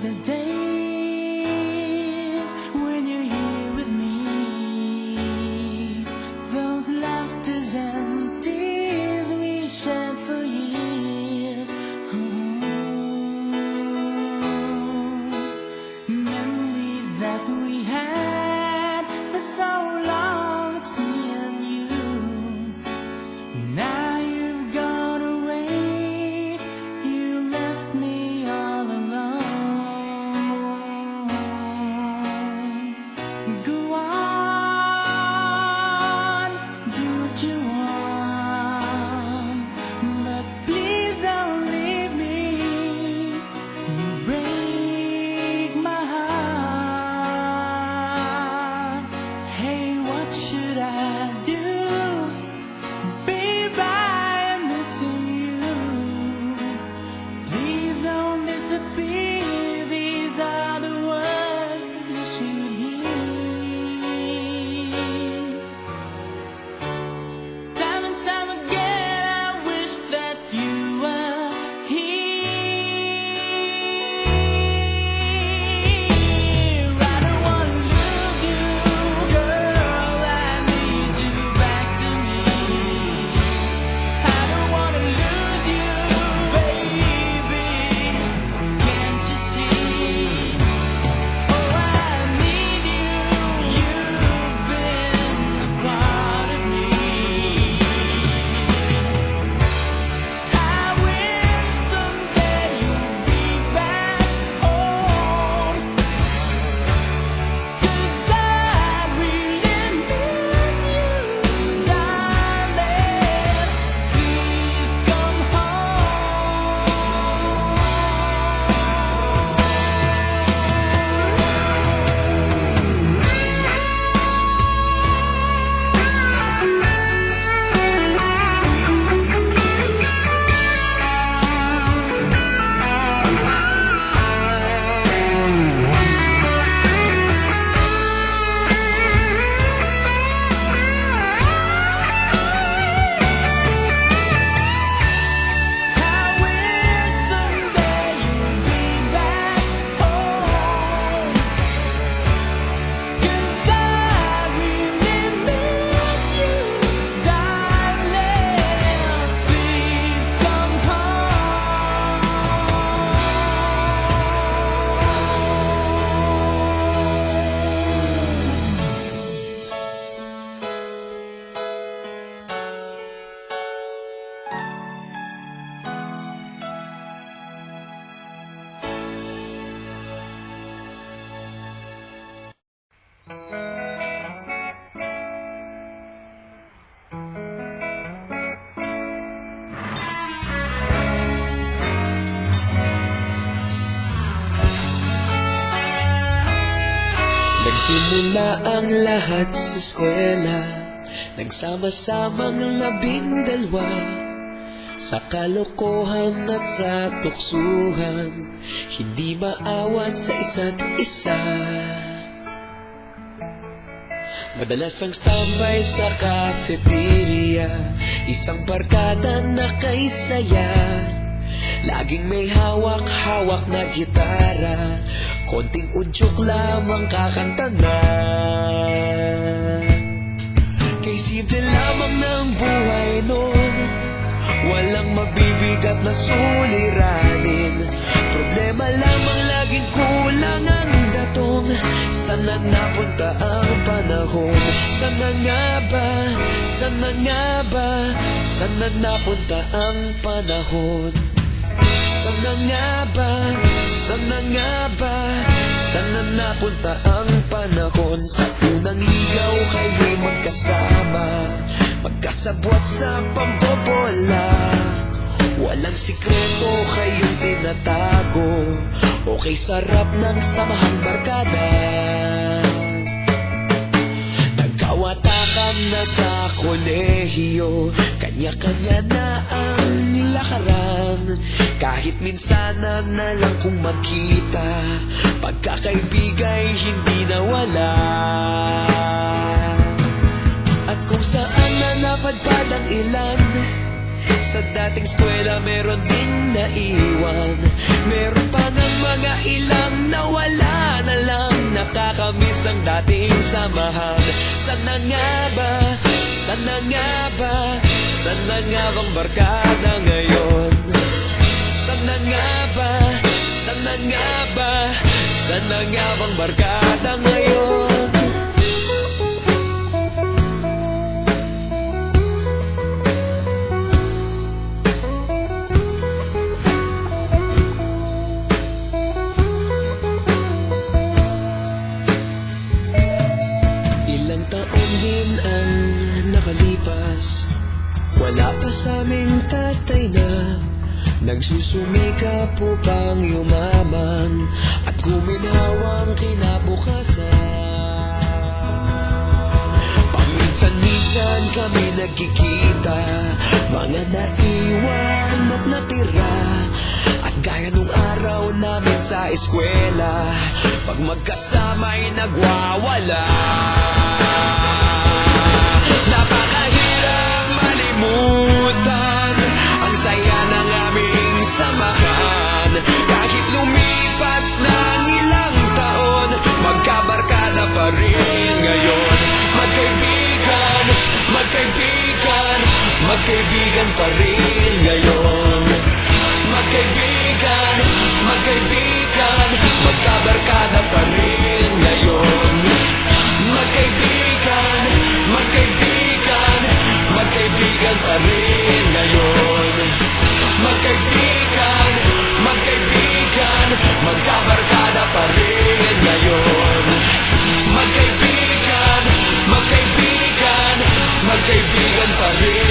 the days when you're here with me. Those laughters and tears we shared for years. Memories that we had for so long, it's me and you. Now you've gone away, you left me all alone. Go on, do what you want, but please don't leave me. You break my heart. Hey, what should I do? Babe, I'm missing you. Please don't disappear. These are the words that you should hear. Time and time again, I wish that you were here. I don't wanna lose you, girl. I need you back to me. I don't wanna lose you, baby. Can't you see? Oh, I need you. You've been a part of me. I wish someday you'd be back home, 'cause I really miss you, darling. Please come I wish someday you'd be back home, 'cause I really miss you, darling. Please come home. Nagsimula ang lahat sa eskwela, nagsama-samang 12 sa kalokohan at sa tuksuhan, hindi maawat sa isa't isa. Madalas ang standby sa cafeteria, isang barkada na kay saya. Laging may hawak-hawak na gitara, konting udyok lamang kakanta na. Kay simple lamang ng buhay noon, walang mabibigat na suliranin. Problema lamang laging kulang ang datong. Sana napunta ang panahon? Sana nga ba? Sana nga ba? Sana napunta ang panahon? Sana nga ba? Sana nga ba? Sana napunta ang panahon? Sa unang ligaw kayo'y magkasama, magkasabwat sa pambobola. Walang sikreto kayong tinatago, okay sarap ng samahang barkada. Nagkawatakan na sa kolehiyo, kanya-kanya na ang lakaran. Kahit minsanan na lang kung magkita, pagkakaibigay hindi nawala. At kung saan na napadpad ang ilan, Sa dating eskwela meron ding naiwan, meron pa ng mga ilang nawala na lang. Nakakamiss ang dating samahan. Sana nga ba, sana nga ba, sana nga bang barkada ngayon? Sana nga ba, sana nga ba, sana nga bang barkada ngayon? Ilang taon din ang nakalipas, wala pa sa aming tatay na nagsusumikap upang yumaman at kuminhawang kinabukasan. Paminsan-minsan kami nagkikita, mga naiwan at natira, at gaya nung araw namin sa eskwela, pag magkasama'y nagwawala. Napakahirap malimutan ang saya ng aming samahan. Kahit lumipas ng ilang taon, magkabarkada pa rin ngayon. Magkaibigan, magkaibigan, magkaibigan pa rin ngayon. Magkaibigan, magkaibigan, magkabarkada pa rin ngayon. Magkaibigan, magkaibigan, magkaibigan pa rin ngayon. Magkaibigan, magkaibigan, magkabarkada pa rin ngayon. Magkaibigan, magkaibigan, magkaibigan pa rin